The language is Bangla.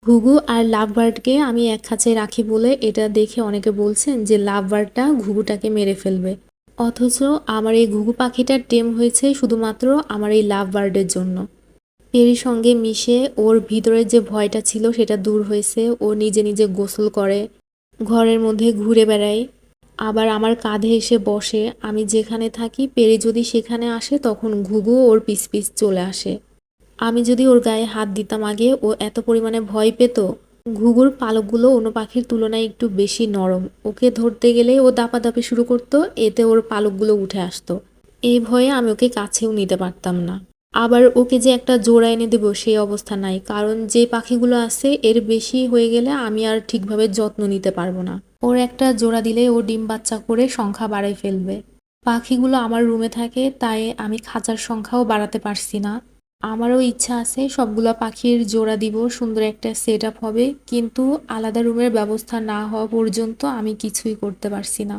ঘুঘু আর লাভ বার্ডকে আমি এক খাঁচায় রাখি বলে এটা দেখে অনেকে বলছেন যে লাভ বার্ডটা ঘুঘুটাকে মেরে ফেলবে। অথচ আমার এই ঘুঘু পাখিটার টেম হয়েছে শুধুমাত্র আমার এই লাভ বার্ডের জন্য। পেরির সঙ্গে মিশে ওর ভিতরে যে ভয়টা ছিল সেটা দূর হয়েছে। ও নিজে নিজে গোসল করে, ঘরের মধ্যে ঘুরে বেড়ায়, আবার আমার কাঁধে এসে বসে। আমি যেখানে থাকি পেরি যদি সেখানে আসে তখন ঘুঘু ওর পিছ পিছ চলে আসে। আমি যদি ওর গায়ে হাত দিতাম আগে ও এত পরিমাণে ভয় পেত। ঘুঘুর পালকগুলো অন্য পাখির তুলনায় একটু বেশি নরম। ওকে ধরতে গেলে ও দাপাদাপি শুরু করতো, এতে ওর পালকগুলো উঠে আসতো। এই ভয়ে আমি ওকে কাছেও নিতে পারতাম না। আবার ওকে যে একটা জোড়া এনে দেবো সেই অবস্থা নাই, কারণ যে পাখিগুলো আছে এর বেশি হয়ে গেলে আমি আর ঠিকভাবে যত্ন নিতে পারবো না। ওর একটা জোড়া দিলে ও ডিম বাচ্চা করে সংখ্যা বাড়াই ফেলবে। পাখিগুলো আমার রুমে থাকে তাই আমি খাঁচার সংখ্যাও বাড়াতে পারছি না। আমারও ইচ্ছা আছে সবগুলো পাখির জোড়া দিব, সুন্দর একটা সেট আপ হবে, কিন্তু আলাদা রুমের ব্যবস্থা না হওয়া পর্যন্ত আমি কিছুই করতে পারছি না।